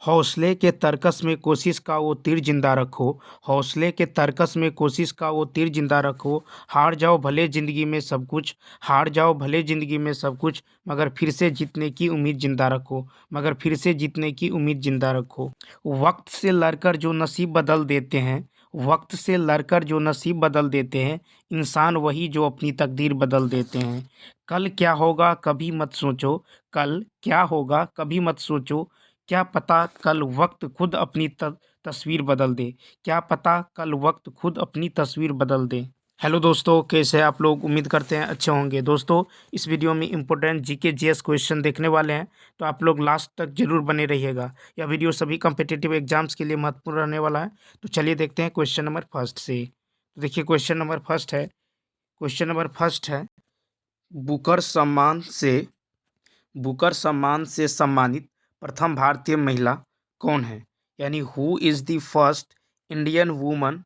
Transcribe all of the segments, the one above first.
हौसले के तर्कस में कोशिश का वो तीर जिंदा रखो। हौसले के तर्कस में कोशिश का वो तीर जिंदा रखो। हार जाओ भले ज़िंदगी में सब कुछ, हार जाओ भले ज़िंदगी में सब कुछ, मगर फिर से जीतने की उम्मीद जिंदा रखो, मगर फिर से जीतने की उम्मीद जिंदा रखो। वक्त से लड़कर जो नसीब बदल देते हैं, वक्त से लड़कर जो नसीब बदल देते हैं, इंसान वही जो अपनी तकदीर बदल देते हैं। कल क्या होगा कभी मत सोचो, कल क्या होगा कभी मत सोचो, क्या पता कल वक्त खुद अपनी तस्वीर बदल दे, क्या पता कल वक्त खुद अपनी तस्वीर बदल दे। हेलो दोस्तों, कैसे आप लोग? उम्मीद करते हैं अच्छे होंगे। दोस्तों, इस वीडियो में इंपॉर्टेंट जीके जीएस क्वेश्चन देखने वाले हैं, तो आप लोग लास्ट तक जरूर बने रहिएगा। यह वीडियो सभी कम्पिटिटिव एग्जाम्स के लिए महत्वपूर्ण रहने वाला है। तो चलिए देखते हैं क्वेश्चन नंबर फर्स्ट से। तो देखिए क्वेश्चन नंबर फर्स्ट है बुकर सम्मान से बुकर सम्मान से सम्मानित प्रथम भारतीय महिला कौन है? यानी who is the first Indian woman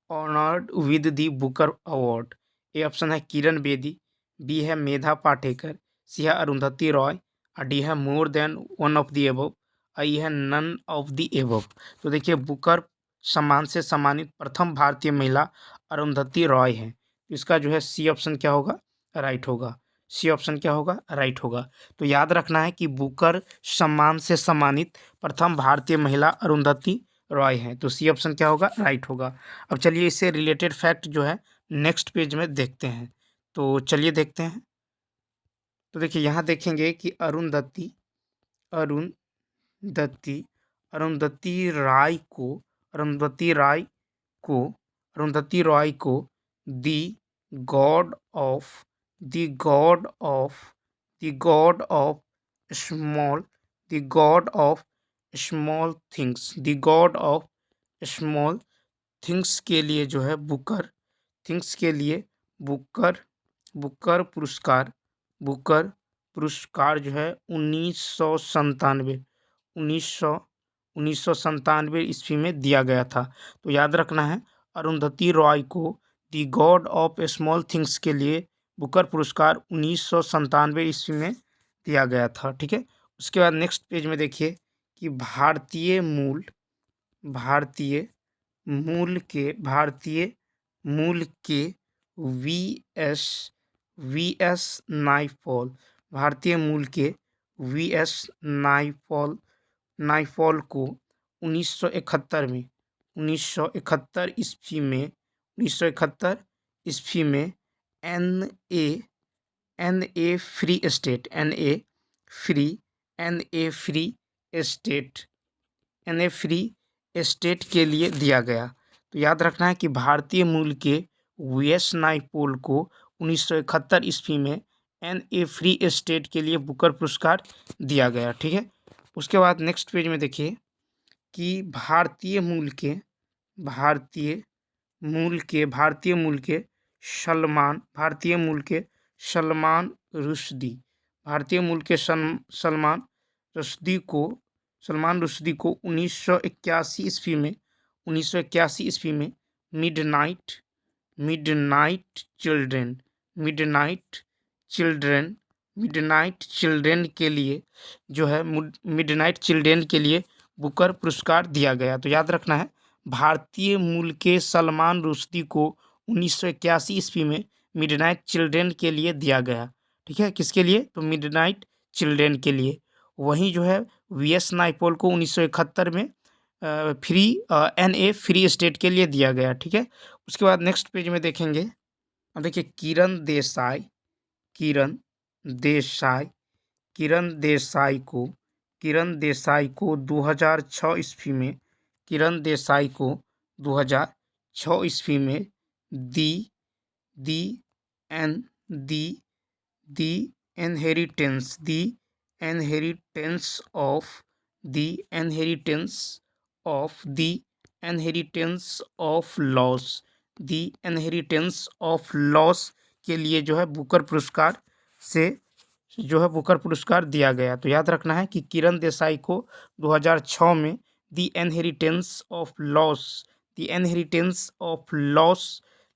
honoured with the Booker award? A option है किरण बेदी, बी है मेधा पाटेकर, सी है अरुंधति रॉय, और डी है more than one of the above, I है नन ऑफ द एबव। तो देखिए बुकर सम्मान से सम्मानित प्रथम भारतीय महिला अरुंधति रॉय है। इसका जो है सी ऑप्शन क्या होगा? राइट होगा। सी ऑप्शन क्या होगा? राइट होगा। तो याद रखना है कि बुकर सम्मान से सम्मानित प्रथम भारतीय महिला अरुंधति रॉय हैं। तो सी ऑप्शन क्या होगा? राइट होगा। अब चलिए इससे रिलेटेड फैक्ट जो है नेक्स्ट पेज में देखते हैं। तो चलिए देखते हैं। तो देखिए यहाँ देखेंगे कि अरुंधति अरुंधति राय को अरुंधति राय को अरुंधति रॉय को the god of the god of the god of small the god of small things the god of small things के लिए जो है थिंग्स के लिए बुकर बुकर पुरस्कार बुकर पुरस्कार जो है 1997 ईस्वी में दिया गया था। तो याद रखना है अरुंधति रॉय को the god of small things के लिए बुकर पुरस्कार 1997 ईस्वी में दिया गया था। ठीक है। उसके बाद नेक्स्ट पेज में देखिए कि भारतीय मूल के वी एस नाइपॉल भारतीय मूल के वी.एस. नाइपॉल को 1971 ईस्वी में एन ए फ्री स्टेट के लिए दिया गया। तो याद रखना है कि भारतीय मूल के वी.एस. नाइपॉल को 1971 ईस्वी में एन.ए. फ्री स्टेट के लिए बुकर पुरस्कार दिया गया। ठीक है। उसके बाद नेक्स्ट पेज में देखिए कि भारतीय मूल के सलमान रुश्दी को 1981 ईस्वी में मिडनाइट चिल्ड्रेन के लिए जो है मिडनाइट चिल्ड्रेन के लिए बुकर पुरस्कार दिया गया। तो याद रखना है भारतीय मूल के सलमान रुश्दी को 1981 ईस्वी में मिडनाइट चिल्ड्रेन के लिए दिया गया। ठीक है। किसके लिए? तो मिडनाइट चिल्ड्रेन के लिए। वहीं जो है वी.एस. नाइपॉल को 1971 में एन.ए. फ्री स्टेट के लिए दिया गया। ठीक है। उसके बाद नेक्स्ट पेज में देखेंगे। अब देखिए किरण देसाई को 2006 ईस्वी में दी इनहेरिटेंस ऑफ लॉस के लिए जो है बुकर पुरस्कार दिया गया। तो याद रखना है कि किरण देसाई को 2006 में दी इनहेरिटेंस ऑफ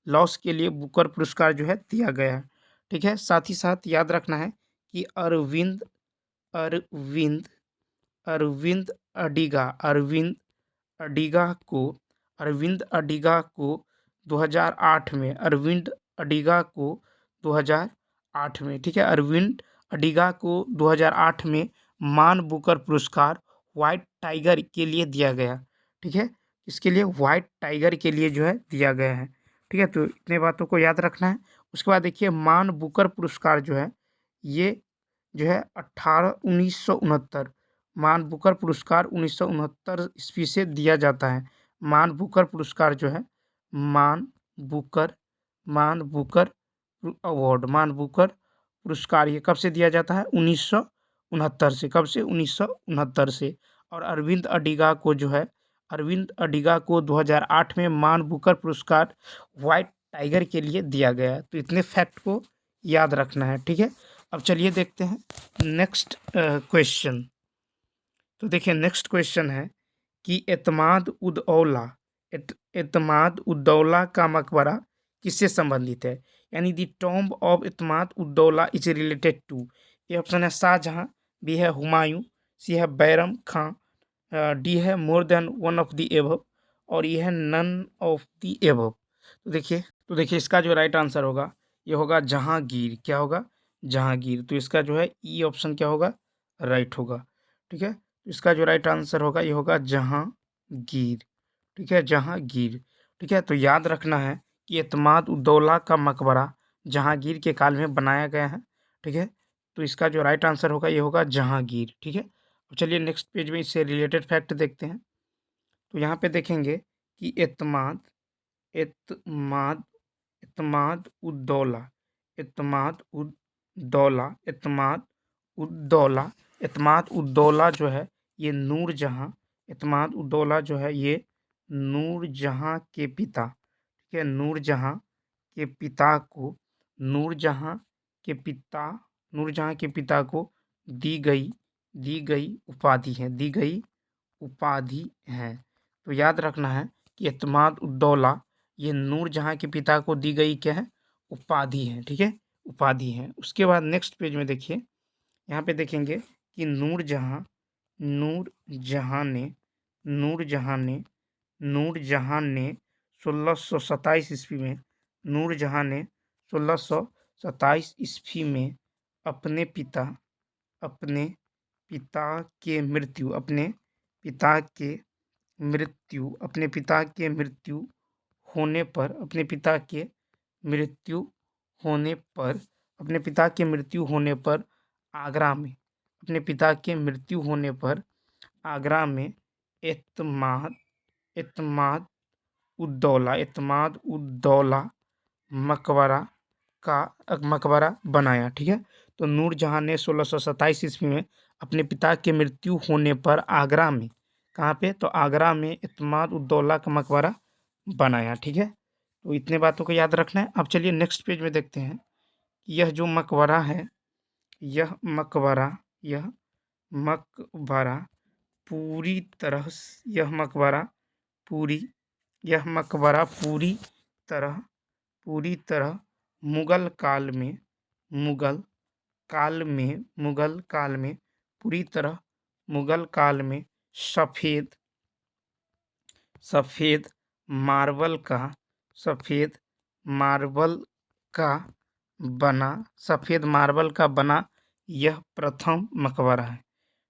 लॉस के लिए बुकर पुरस्कार जो है दिया गया। ठीक है। साथ ही साथ याद रखना है कि अरविंद अरविंद अडिगा अरविंद अडिगा को 2008 में अरविंद अडिगा को 2008 में, ठीक है, अरविंद अडिगा को 2008 में मान बुकर पुरस्कार व्हाइट टाइगर के लिए दिया गया, ठीक है, इसके लिए व्हाइट टाइगर के लिए जो है दिया गया है, ठीक है। तो इतने बातों को याद रखना है। उसके बाद देखिए मान बुकर पुरस्कार जो है ये जो है 1969 मान बुकर पुरस्कार 1969 ईस्वी से दिया जाता है। मान बुकर पुरस्कार जो है मान बुकर मान बुकर पुरस्कार ये कब से दिया जाता है? 1969 से। कब से? 1969 से। और अरविंद अडिगा को जो है अरविंद अडिगा को 2008 में मान बुकर पुरस्कार व्हाइट टाइगर के लिए दिया गया है। तो इतने फैक्ट को याद रखना है, ठीक है। अब चलिए देखते हैं नेक्स्ट क्वेश्चन। तो देखिए नेक्स्ट क्वेश्चन है कि एतमाद उद दौला का मकबरा किससे संबंधित है? यानी दी टॉम्ब ऑफ एतमाद ud Daula is related to. ये ऑप्शन है शाहजहां, बी है हुमायूं, सी है बैरम खां, डी है more than one of the above और ये है नन ऑफ द एबव। तो देखिए इसका जो राइट आंसर होगा ये होगा जहांगीर। क्या होगा? जहांगीर। तो इसका जो है ई ऑप्शन क्या होगा? राइट होगा, ठीक है। इसका जो राइट आंसर होगा ये होगा जहांगीर, ठीक है, जहांगीर, ठीक है। तो याद रखना है कि एतमाद उद दौला का मकबरा जहांगीर के काल में बनाया गया है, ठीक है। तो इसका जो राइट आंसर होगा ये होगा जहांगीर, ठीक है। तो चलिए नेक्स्ट पेज में इससे रिलेटेड फैक्ट देखते हैं। तो यहाँ पे देखेंगे कि एतमाद एतमाद एतमाद उद दौला एतमाद उद दौला एतमाद उद दौला एतमाद उद दौला जो है ये नूरजहां एतमाद उद दौला जो है ये नूरजहां के पिता, ठीक है, नूरजहां के पिता को नूरजहां नूरजहां के पिता को दी गई उपाधि है। तो याद रखना है कि एतमाद उद दौला ये नूरजहां के पिता को दी गई क्या है? उपाधि है, ठीक है, उपाधि है। उसके बाद नेक्स्ट पेज में देखिए, यहाँ पे देखेंगे कि नूरजहां ने 1627 ईस्वी में नूरजहां ने 1627 ईस्वी में अपने पिता के मृत्यु होने पर आगरा में एतमाद उद दौला मकबरा बनाया, ठीक है। तो नूरजहां ने 1627 ईस्वी में अपने पिता के मृत्यु होने पर आगरा में, कहाँ पे? तो आगरा में एतमाद उद दौला का मकबरा बनाया, ठीक है। तो इतने बातों को याद रखना है। अब चलिए नेक्स्ट पेज में देखते हैं कि यह जो मकबरा है यह मकबरा पूरी तरह पूरी तरह मुगल काल में पूरी तरह मुगल काल में सफ़ेद मार्बल का बना यह प्रथम मकबरा है,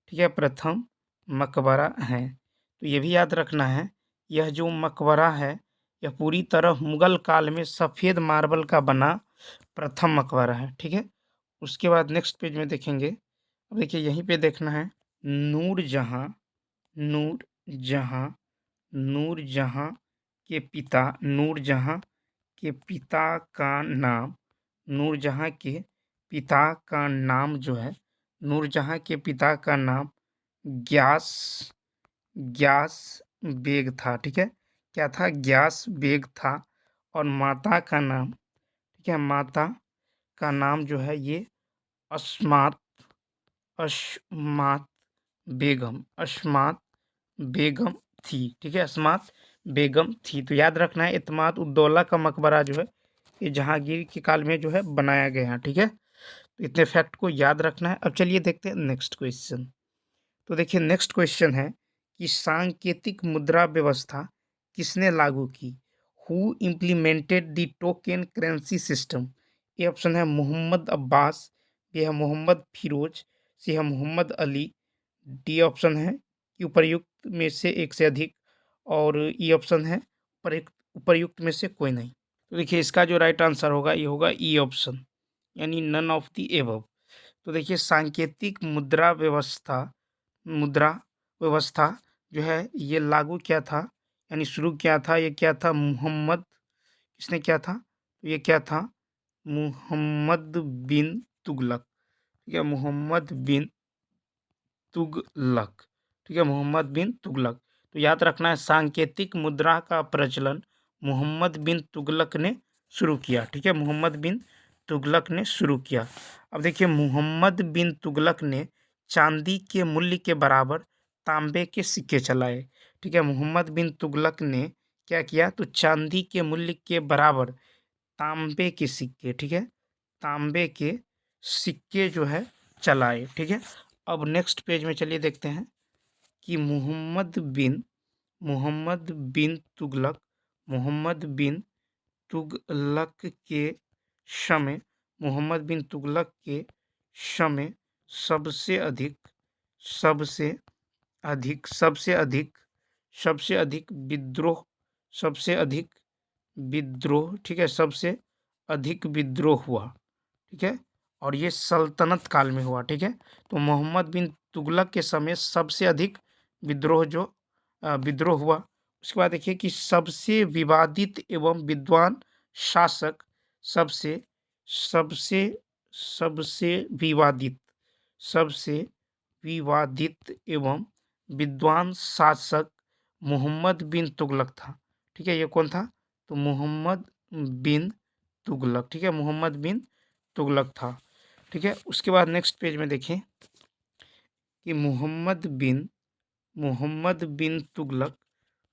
ठीक है, प्रथम मकबरा है। तो ये भी याद रखना है यह जो मकबरा है यह पूरी तरह मुगल काल में सफ़ेद मार्बल का बना प्रथम मकबरा है, ठीक है। उसके बाद नेक्स्ट पेज में देखेंगे। अब देखिए यहीं पे देखना है नूरजहां के पिता नूरजहां के पिता का नाम जो है नूरजहां के पिता का नाम ग्यास बेग था, ठीक है। क्या था? ग्यास बेग था। और माता का नाम, ठीक है, माता का नाम जो है ये अस्मात बेगम थी, ठीक है, अस्मात बेगम थी। तो याद रखना है एतमाद उद दौला का मकबरा जो है ये जहांगीर के काल में जो है बनाया गया है, ठीक है। तो इतने फैक्ट को याद रखना है। अब चलिए देखते हैं नेक्स्ट क्वेश्चन। तो देखिए नेक्स्ट क्वेश्चन है कि सांकेतिक मुद्रा व्यवस्था किसने लागू की? Who implemented the token currency system? A option है मोहम्मद अब्बास, बी है मोहम्मद फिरोज, सी है मोहम्मद अली, डी ऑप्शन है कि उपर्युक्त में से एक से अधिक, और ई ऑप्शन है उपर्युक्त उपर्युक्त में से कोई नहीं। तो देखिए इसका जो राइट आंसर होगा ये होगा ई ऑप्शन, यानी नन ऑफ द एबव। तो देखिए सांकेतिक मुद्रा व्यवस्था जो है ये लागू किया था, यानी शुरू किया था, ये क्या था, मोहम्मद, किसने किया था, तो ये क्या था, मोहम्मद बिन तुगलक। ठीक है, मोहम्मद बिन तुगलक। ठीक है, मोहम्मद बिन तुगलक। तो याद रखना है सांकेतिक मुद्रा का प्रचलन मोहम्मद बिन तुगलक ने शुरू किया। ठीक है, मोहम्मद बिन तुगलक ने शुरू किया। अब देखिए मोहम्मद बिन तुगलक ने चांदी के मूल्य के बराबर तांबे के सिक्के चलाए। ठीक है, मोहम्मद बिन तुगलक ने क्या किया, तो चांदी के मूल्य के बराबर तांबे के सिक्के, ठीक है, तांबे के सिक्के जो है चलाए। ठीक है, अब नेक्स्ट पेज में चलिए देखते हैं कि मोहम्मद बिन तुगलक मोहम्मद बिन तुगलक के समय मोहम्मद बिन तुगलक के समय सबसे अधिक सबसे सबसे अधिक सबसे अधिक विद्रोह सबसे अधिक विद्रोह, ठीक है, सबसे अधिक विद्रोह हुआ। ठीक है, और ये सल्तनत काल में हुआ। ठीक है, तो मोहम्मद बिन तुगलक के समय सबसे अधिक विद्रोह जो विद्रोह हुआ। उसके बाद देखिए कि सबसे विवादित एवं विद्वान शासक सबसे सबसे सबसे विवादित सबसे विवादित एवं विद्वान शासक मोहम्मद बिन तुगलक था। ठीक है, ये कौन था, तो मोहम्मद बिन तुगलक। ठीक है, मोहम्मद बिन तुगलक था। ठीक है, उसके बाद नेक्स्ट पेज में देखें कि मोहम्मद बिन तुगलक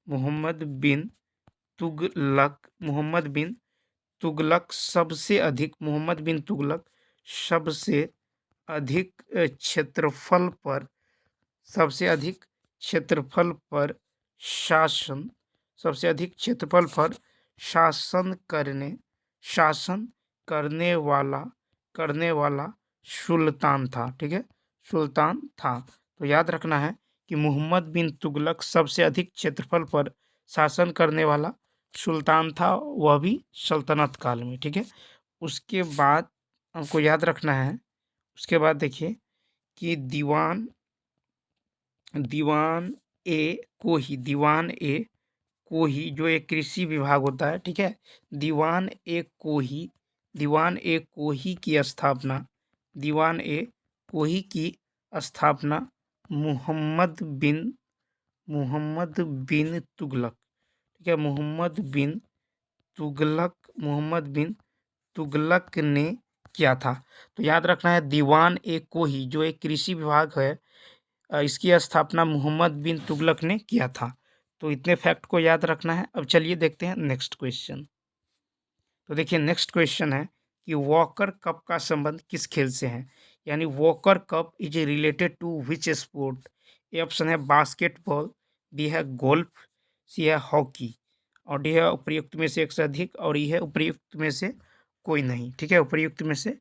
मोहम्मद बिन तुगलक सबसे अधिक क्षेत्रफल पर सबसे अधिक क्षेत्रफल पर शासन सबसे अधिक क्षेत्रफल पर शासन करने वाला सुल्तान था। ठीक है, सुल्तान था। तो याद रखना है कि मोहम्मद बिन तुगलक सबसे अधिक क्षेत्रफल पर शासन करने वाला सुल्तान था, वह भी सल्तनत काल में। ठीक है, उसके बाद हमको याद रखना है, उसके बाद देखिए कि दीवान ए कोही जो एक कृषि विभाग होता है। ठीक है, दीवान ए कोही की स्थापना मोहम्मद बिन तुगलक। ठीक है, मोहम्मद बिन तुगलक ने किया था। तो याद रखना है दीवान ए कोही जो एक कृषि विभाग है, इसकी स्थापना मोहम्मद बिन तुगलक ने किया था। तो इतने फैक्ट को याद रखना है। अब चलिए देखते हैं नेक्स्ट क्वेश्चन। तो देखिए नेक्स्ट क्वेश्चन है कि वॉकर कप का संबंध किस खेल से है, यानी Walker Cup is related to which sport? A option है बास्केटबॉल, बी है गोल्फ, सी है हॉकी, और डी है उपर्युक्त में से एक से अधिक, और ई है उपर्युक्त में से कोई नहीं। ठीक है, उपर्युक्त में से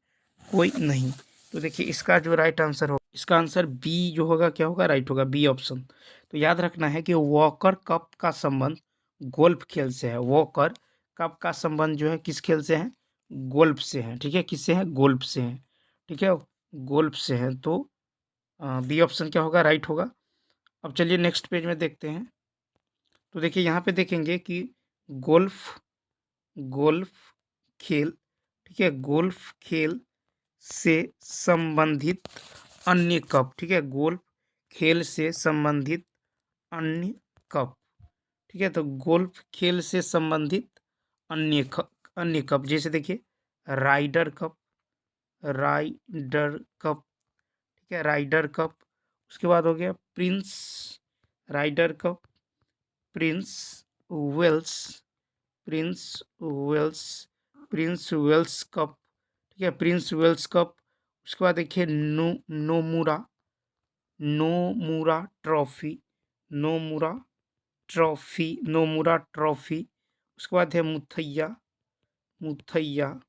कोई नहीं। तो देखिए इसका जो राइट आंसर हो, इसका आंसर बी जो होगा, क्या होगा, राइट होगा, बी ऑप्शन। तो याद रखना है कि वॉकर कप का संबंध गोल्फ खेल से है। वॉकर कप का संबंध जो है किस खेल से है, गोल्फ से है। ठीक है, किससे है, गोल्फ से है। ठीक है, गोल्फ से है। तो बी ऑप्शन क्या होगा, राइट होगा। अब चलिए नेक्स्ट पेज में देखते हैं। तो देखिए यहाँ पे देखेंगे कि गोल्फ गोल्फ खेल, ठीक है, गोल्फ खेल से संबंधित अन्य कप। ठीक है, गोल्फ खेल से संबंधित अन्य कप। ठीक है, तो गोल्फ खेल से संबंधित अन्य कप जैसे देखिए राइडर कप। ठीक है, राइडर कप। उसके बाद हो गया Ryder Cup, Prince Wales Prince Wales Prince Wales Cup. ठीक है, प्रिंस वेल्स कप। उसके बाद देखिए Nomura Nomura Trophy, Nomura Trophy, Nomura Trophy. उसके बाद है Muthiah, Muthiah,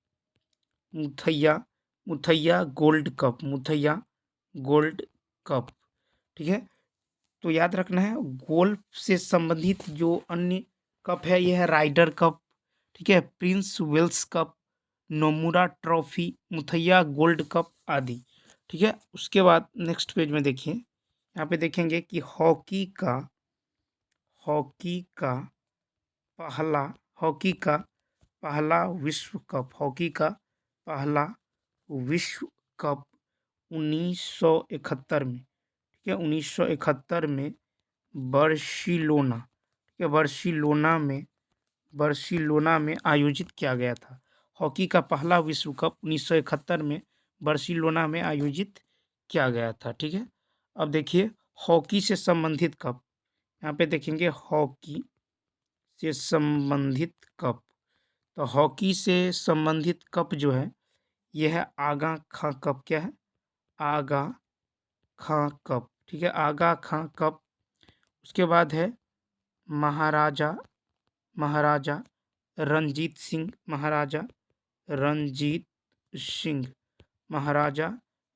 Muthiah, Muthiah Gold Cup, Muthiah Gold Cup. ठीक है, तो याद रखना है गोल्फ से संबंधित जो अन्य कप है यह है राइडर कप, ठीक है, Prince Wales Cup, Nomura Trophy, Muthiah Gold Cup आदि। ठीक है, उसके बाद नेक्स्ट पेज में देखिए, यहाँ पे देखेंगे कि हॉकी का पहला हॉकी का पहला विश्व कप, हॉकी का पहला विश्व कप 1971 में, ठीक है, 1971 में बार्सिलोना, ठीक है, बार्सिलोना में आयोजित किया गया था। हॉकी का पहला विश्व कप 1971 में बार्सिलोना में आयोजित किया गया था। ठीक है, अब देखिए हॉकी से संबंधित कप, यहाँ पे देखेंगे हॉकी से संबंधित कप। तो हॉकी से संबंधित कप जो है यह है आगा खां कप। क्या है? आगा खां कप। ठीक है, आगा खां कप। उसके बाद है महाराजा महाराजा रणजीत सिंह, महाराजा रणजीत सिंह, महाराजा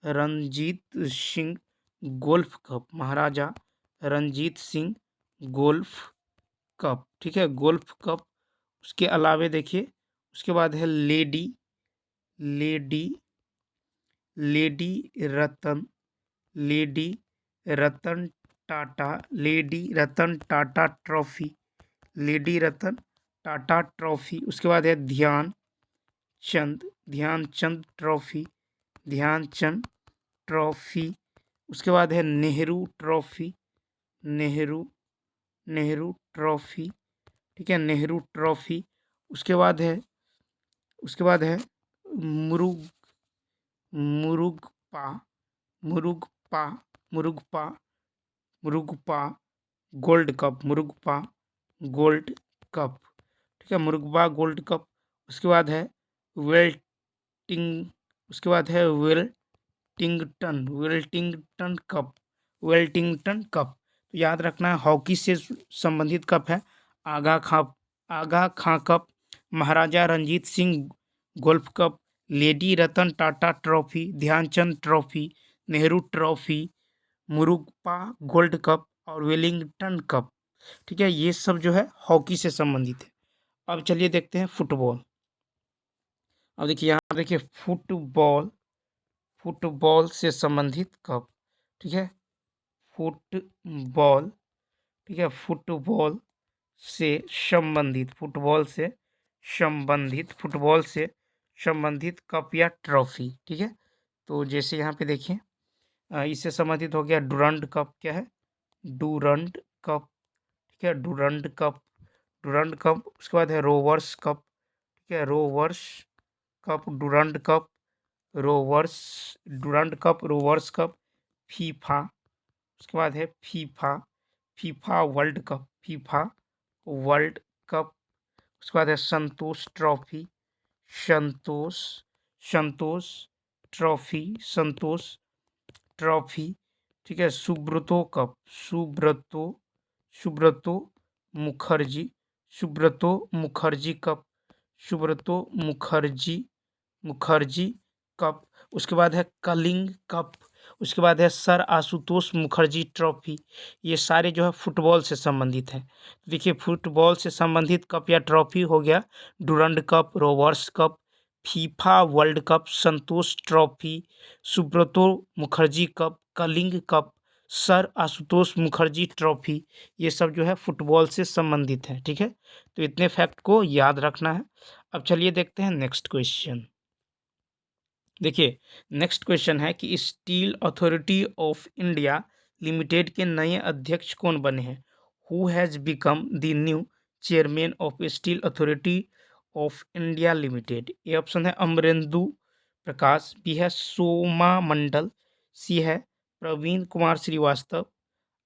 रणजीत सिंह गोल्फ कप, महाराजा रणजीत सिंह गोल्फ कप। ठीक है, गोल्फ कप। उसके अलावे देखिए, उसके बाद है लेडी लेडी रतन lady Ratan Tata, lady Ratan Tata trophy, lady Ratan Tata trophy. उसके बाद है ध्यानचंद ट्रॉफी, ध्यानचंद ट्रॉफी। उसके बाद है नेहरू ट्रॉफी, नेहरू नेहरू ट्रॉफी। ठीक है, नेहरू ट्रॉफी। उसके बाद है मुरुग मुरुगपा मुरुगपा मुरुगपा मुरुगपा गोल्ड कप, मुरुगपा गोल्ड कप। ठीक है, मुरुगपा गोल्ड कप। उसके बाद है वेल्टिंग उसके बाद है वेल्टिंगटन कप, वेल्टिंगटन कप। तो याद रखना है हॉकी से संबंधित कप है Aga Khan cup, Maharaja Ranjit Singh golf cup, lady Ratan Tata trophy, Dhyanchand trophy, Nehru trophy, Murugappa gold cup और वेलिंगटन कप। ठीक है, ये सब जो है हॉकी से संबंधित है। अब चलिए देखते हैं फुटबॉल। अब देखिए यहाँ देखिए फुटबॉल से संबंधित कप। ठीक है, फुटबॉल, ठीक है, फुटबॉल से संबंधित कप या ट्रॉफी। ठीक है, तो जैसे यहाँ पे देखिए इससे संबंधित हो गया डुरंड कप। क्या है? Durand cup. ठीक है, डुरंड कप। उसके बाद है रोवर्स कप। ठीक है, Rovers Cup, Rovers cup. FIFA. उसके बाद है फीफा वर्ल्ड कप। उसके बाद है संतोष संतोष ट्रॉफी। ठीक है, Subroto Cup, Subroto Mukherjee Cup, Mukherjee Cup. उसके बाद है कलिंग कप। उसके बाद है सर आशुतोष मुखर्जी ट्रॉफी। ये सारे जो है फुटबॉल से संबंधित हैं। देखिए फुटबॉल से संबंधित कप या ट्रॉफी हो गया Durand cup, Rovers cup, FIFA world cup, Santosh trophy, Subroto Mukherjee cup, Kalinga cup, sir Ashutosh Mukherjee trophy. ये सब जो है फुटबॉल से संबंधित है। ठीक है, तो इतने फैक्ट को याद रखना है। अब चलिए देखते हैं नेक्स्ट क्वेश्चन। देखिए नेक्स्ट क्वेश्चन है कि steel authority of India limited के नए अध्यक्ष कौन बने हैं? Who has become the new chairman of steel authority of India limited? A option है अमरेंदु प्रकाश, बी है सोमा मंडल, सी है प्रवीण कुमार श्रीवास्तव,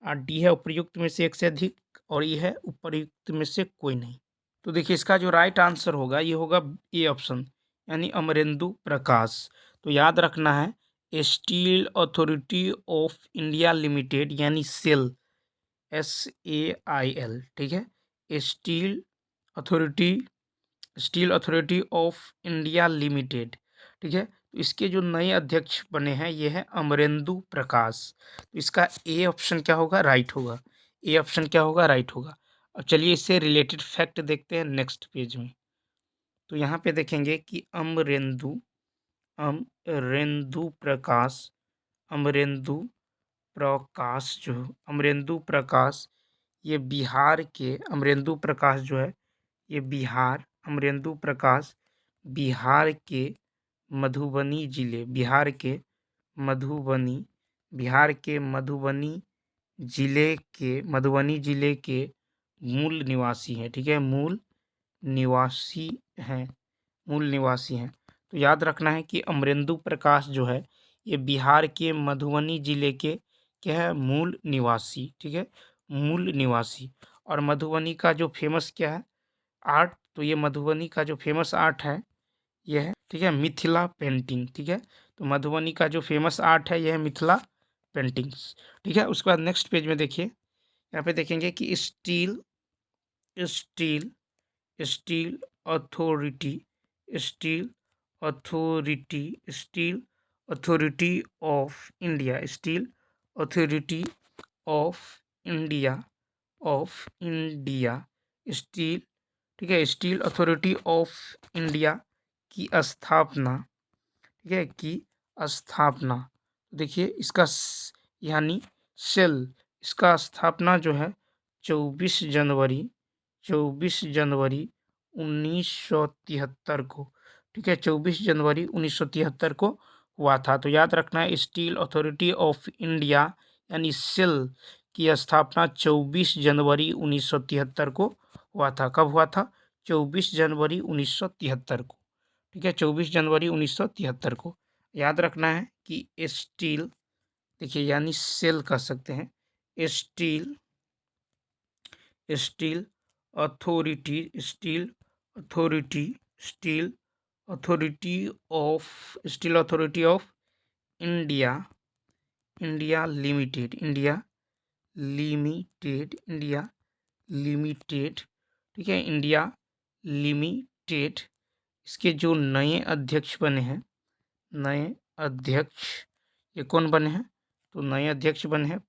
और डी है उपर्युक्त में से एक से अधिक, और ये है उपर्युक्त में से कोई नहीं। तो देखिए इसका जो राइट आंसर होगा ये होगा ए ऑप्शन, यानी अमरेंदु प्रकाश। तो याद रखना है steel authority of India limited यानी सेल, SAIL, ठीक है। Authority steel authority of India limited, ठीक है। तो इसके जो नए अध्यक्ष बने हैं ये है अमरेंदु प्रकाश। तो इसका ए ऑप्शन क्या होगा, राइट होगा। ए ऑप्शन क्या होगा, राइट होगा। अब चलिए इससे रिलेटेड फैक्ट देखते हैं नेक्स्ट पेज में। तो यहाँ पे देखेंगे कि अमरेंदु प्रकाश अमरेंदु अमरेंदु प्रकाश ये बिहार के अमरेंदु प्रकाश जो है ये अमरेंदु प्रकाश बिहार के मधुबनी जिले मधुबनी जिले के मूल निवासी हैं, ठीक है। मूल निवासी हैं। तो याद रखना है कि अमरेंदु प्रकाश जो है ये बिहार के मधुबनी जिले के क्या है, मूल निवासी, ठीक है, मूल निवासी। और मधुबनी का जो फेमस क्या है, आर्ट, तो ये मधुबनी का जो फेमस आर्ट है ये है, ठीक है, मिथिला पेंटिंग, ठीक है। तो मधुबनी का जो फेमस आर्ट है यह है मिथिला पेंटिंग्स, ठीक है। उसके बाद नेक्स्ट पेज में देखिए, यहाँ पे देखेंगे कि steel steel authority steel authority of India steel, ठीक है, स्टील अथॉरिटी ऑफ इंडिया की स्थापना, ठीक है, की स्थापना। देखिए इसका यानी सेल, इसका स्थापना जो है 24 जनवरी 1973 को, ठीक है, 24 जनवरी 1973 को हुआ था। तो याद रखना है स्टील अथॉरिटी ऑफ इंडिया यानी सेल की स्थापना 24 जनवरी 1973 को हुआ था। कब हुआ था, 24 जनवरी 1973 को, ठीक है, 24 जनवरी 1973 को। याद रखना है कि स्टील, देखिए यानी सेल कह सकते हैं, steel steel authority steel authority steel authority of India limited, ठीक है, इंडिया लिमिटेड। इसके जो नए अध्यक्ष बने हैं, ये कौन बने हैं, तो नए अध्यक्ष बने हैं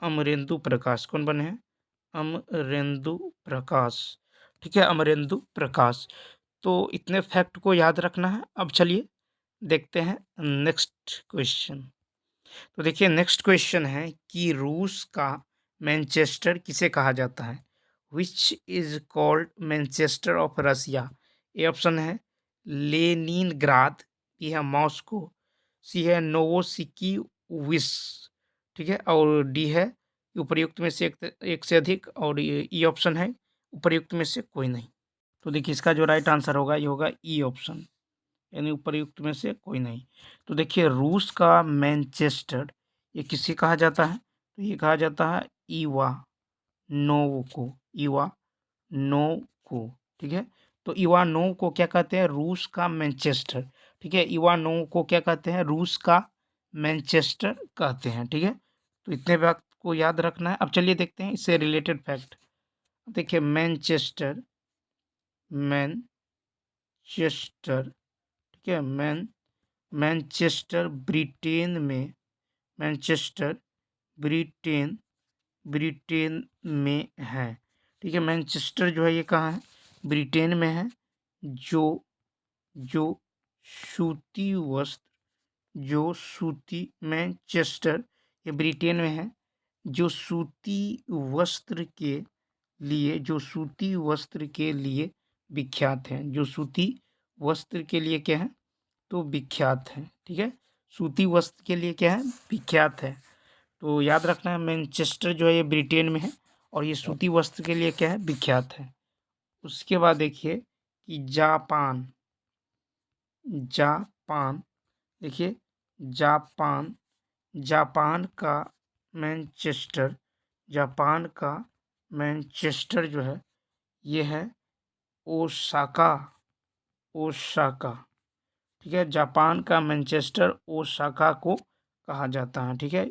अमरेंदु प्रकाश। कौन बने हैं, अमरेंदु प्रकाश, ठीक है, अमरेंदु प्रकाश। तो इतने फैक्ट को याद रखना है। अब चलिए देखते हैं नेक्स्ट क्वेश्चन। तो देखिए नेक्स्ट क्वेश्चन है कि रूस का मैनचेस्टर किसे कहा जाता है, which is called Manchester of Russia. A option है लेनिनग्राद, बी है मॉस्को, सी है नोवोसिकिर्स्क, ठीक है, और डी है उपर्युक्त में से एक से अधिक, और ई ऑप्शन है उपर्युक्त में से कोई नहीं। तो देखिए इसका जो राइट आंसर होगा ये होगा ई ऑप्शन, यानी उपर्युक्त में से कोई नहीं। तो देखिए रूस का मैनचेस्टर ये किसे कहा जाता है, तो ये कहा जाता है इवानोव को, ठीक है। तो इवानोव को क्या कहते हैं, रूस का मैनचेस्टर, ठीक है, इवानोव को क्या कहते हैं, रूस का मैनचेस्टर कहते हैं, ठीक है। तो इतने बात को याद रखना है। अब चलिए देखते हैं इससे रिलेटेड फैक्ट। देखिए मैनचेस्टर, ठीक है, मैनचेस्टर ब्रिटेन में है, ठीक है। मैनचेस्टर जो है ये कहाँ है, ब्रिटेन में है। जो सूती मैनचेस्टर ये ब्रिटेन में है, जो सूती वस्त्र के लिए विख्यात है, जो सूती वस्त्र के लिए क्या है, तो विख्यात है, ठीक है, सूती वस्त्र के लिए क्या है, विख्यात है। तो याद रखना है मैनचेस्टर जो है ये ब्रिटेन में है और ये सूती वस्त्र के लिए क्या है, विख्यात है। उसके बाद देखिए कि जापान, देखिए जापान का मैनचेस्टर जो है ये है ओसाका ओसाका, ठीक है। जापान का मैनचेस्टर ओसाका को कहा जाता है, ठीक है।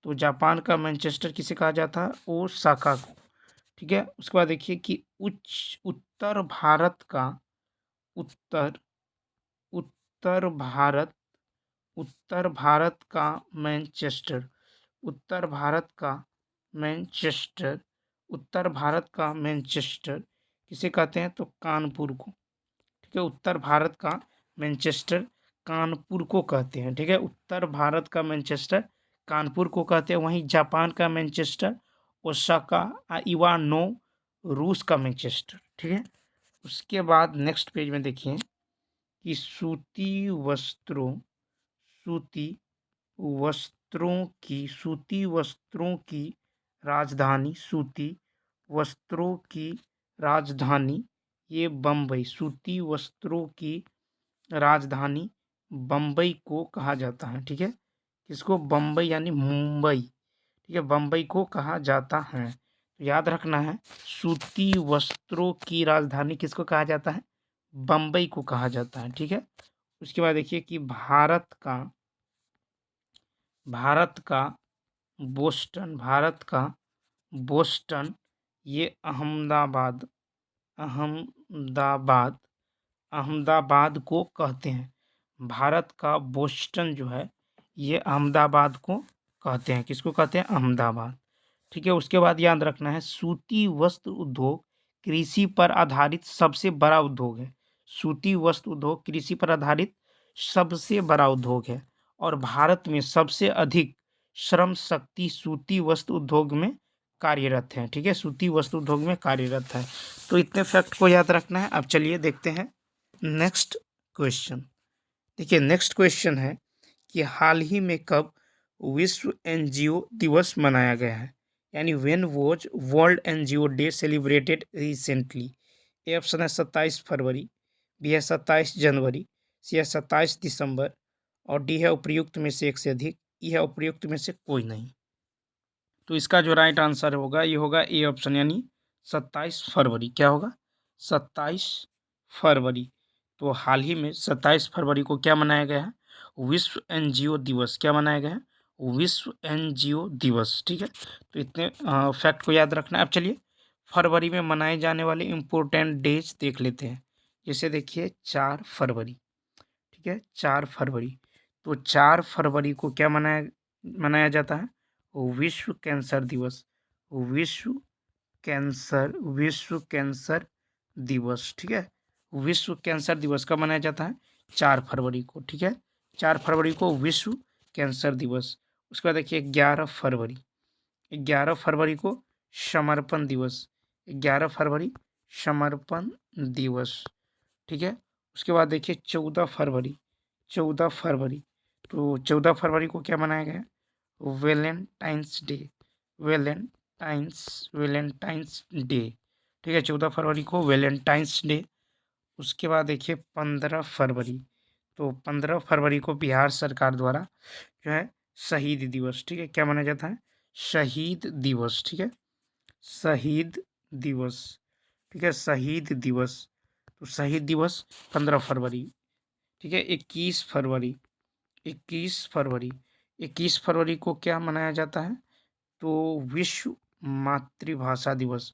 तो जापान का मैनचेस्टर किसे कहा जाता है? ओसाका को, ठीक है। उसके बाद देखिए कि उत्तर भारत का उत्तर उत्तर भारत उत्तर भारत का मैनचेस्टर उत्तर भारत का मैनचेस्टर उत्तर भारत का मैनचेस्टर किसे कहते हैं? तो कानपुर को, ठीक है। उत्तर भारत का मैनचेस्टर कानपुर को कहते हैं, ठीक है। उत्तर भारत का मैनचेस्टर कानपुर को कहते हैं। वहीं जापान का मैनचेस्टर ओसाका, इवानो रूस का मैनचेस्टर, ठीक है। उसके बाद नेक्स्ट पेज में देखिए कि सूती वस्त्रों की राजधानी ये बम्बई, सूती वस्त्रों की राजधानी बम्बई को कहा जाता है, ठीक है। किसको? बम्बई यानी मुंबई, ठीक है। बम्बई को कहा जाता है। तो याद रखना है, सूती वस्त्रों की राजधानी किसको कहा जाता है? बम्बई को कहा जाता है, ठीक है। उसके बाद देखिए कि भारत का बोस्टन ये अहमदाबाद को कहते हैं। भारत का बोस्टन जो है ये अहमदाबाद को कहते हैं। किसको कहते हैं? अहमदाबाद, ठीक है। उसके बाद याद रखना है, सूती वस्त्र उद्योग कृषि पर आधारित सबसे बड़ा उद्योग है। सूती वस्त्र उद्योग कृषि पर आधारित सबसे बड़ा उद्योग है और भारत में सबसे अधिक श्रम शक्ति सूती वस्त्र उद्योग में कार्यरत है, ठीक है। सूती वस्त्र उद्योग में कार्यरत है। तो इतने फैक्ट को याद रखना है। अब चलिए देखते हैं नेक्स्ट क्वेश्चन। देखिए नेक्स्ट क्वेश्चन है कि हाल ही में कब विश्व एनजीओ दिवस मनाया गया है? यानी when was world NGO day celebrated recently? A option है 27 फरवरी, बी है 27 जनवरी, सी है 27 दिसंबर और डी है उपयुक्त में से एक से अधिक, ई है उपयुक्त में से कोई नहीं। तो इसका जो राइट आंसर होगा ये होगा ए ऑप्शन यानी 27 फरवरी। क्या होगा? 27 फरवरी। तो हाल ही में 27 फरवरी को क्या मनाया गया है? विश्व एनजीओ दिवस। क्या मनाया गया है? विश्व एनजीओ दिवस, ठीक है। तो इतने फैक्ट को याद रखना है। अब चलिए फरवरी में मनाए जाने वाले इम्पोर्टेंट डेज देख लेते हैं। जैसे देखिए 4 फरवरी, ठीक है। 4 फरवरी, तो 4 फरवरी को क्या मनाया जाता है? विश्व कैंसर दिवस। विश्व कैंसर दिवस, ठीक है। विश्व कैंसर दिवस कब मनाया जाता है? 4 फरवरी को, ठीक है। 4 फरवरी को विश्व कैंसर दिवस। उसके बाद देखिए 11 फरवरी को समर्पण दिवस। 11 फरवरी समर्पण दिवस, ठीक है। उसके बाद देखिए 14 फरवरी, तो 14 फरवरी को क्या मनाया गया? Valentine's day. वैलेंटाइंस डे, ठीक है। 14 फरवरी को वैलेंटाइंस डे। उसके बाद देखिए 15 फरवरी, तो 15 फरवरी को बिहार सरकार द्वारा जो है शहीद दिवस, ठीक है। क्या माना जाता है? शहीद दिवस, ठीक है। शहीद दिवस, ठीक है। शहीद दिवस, तो शहीद दिवस 15 फरवरी, ठीक है। 21 फरवरी को क्या मनाया जाता है? तो विश्व मातृभाषा दिवस।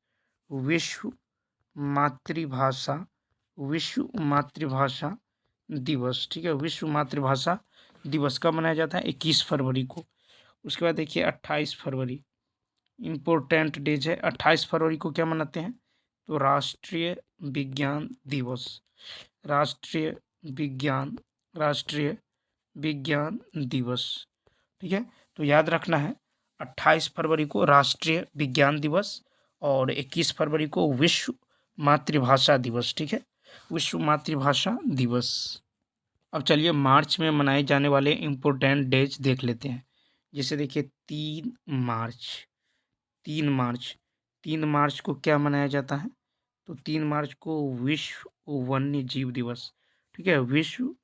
विश्व मातृभाषा विश्व मातृभाषा दिवस, ठीक है। विश्व मातृभाषा दिवस कब मनाया जाता है? 21 फरवरी को। उसके बाद देखिए 28 फरवरी, इम्पोर्टेंट डेज है। 28 फरवरी को क्या मनाते हैं? तो राष्ट्रीय विज्ञान दिवस। राष्ट्रीय विज्ञान दिवस, ठीक है। तो याद रखना है 28 फरवरी को राष्ट्रीय विज्ञान दिवस और 21 फरवरी को विश्व मातृभाषा दिवस, ठीक है। विश्व मातृभाषा दिवस। अब चलिए मार्च में मनाए जाने वाले इम्पोर्टेंट डेज देख लेते हैं। जैसे देखिए 3 मार्च को क्या मनाया जाता है? तो 3 मार्च को विश्व वन्य जीव दिवस, ठीक है। विश्व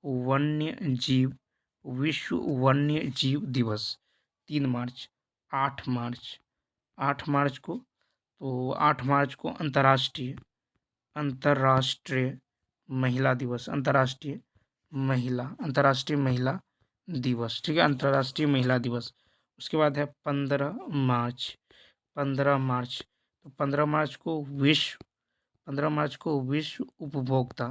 वन्य जीव दिवस 3 मार्च। 8 मार्च को अंतर्राष्ट्रीय महिला दिवस, अंतर्राष्ट्रीय महिला दिवस, ठीक है, अंतर्राष्ट्रीय महिला दिवस। उसके बाद है 15 मार्च। 15 मार्च, तो 15 मार्च को विश्व उपभोक्ता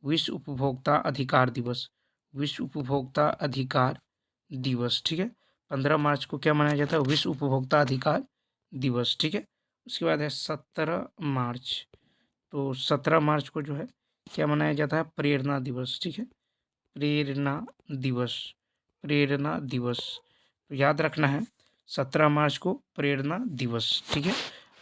विश्व उपभोक्ता अधिकार दिवस, विश्व उपभोक्ता अधिकार दिवस, ठीक है। 15 मार्च को क्या मनाया जाता है? विश्व उपभोक्ता अधिकार दिवस, ठीक है। उसके बाद है 17 मार्च, तो 17 मार्च को जो है क्या मनाया जाता है? प्रेरणा दिवस, ठीक है, प्रेरणा दिवस, प्रेरणा दिवस। तो याद रखना है 17 मार्च को प्रेरणा दिवस, ठीक है।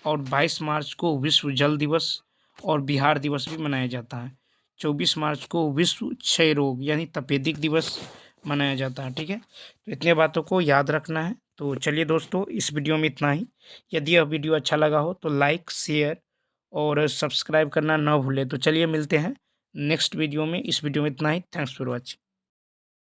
और 22 मार्च को विश्व जल दिवस और बिहार दिवस भी मनाया जाता है। 24 मार्च को विश्व क्षय रोग यानी तपेदिक दिवस मनाया जाता है, ठीक है। तो इतने बातों को याद रखना है। तो चलिए दोस्तों, इस वीडियो में इतना ही। यदि यह वीडियो अच्छा लगा हो तो लाइक, शेयर और सब्सक्राइब करना ना भूलें। तो चलिए मिलते हैं नेक्स्ट वीडियो में। इस वीडियो में इतना ही। Thanks for watching.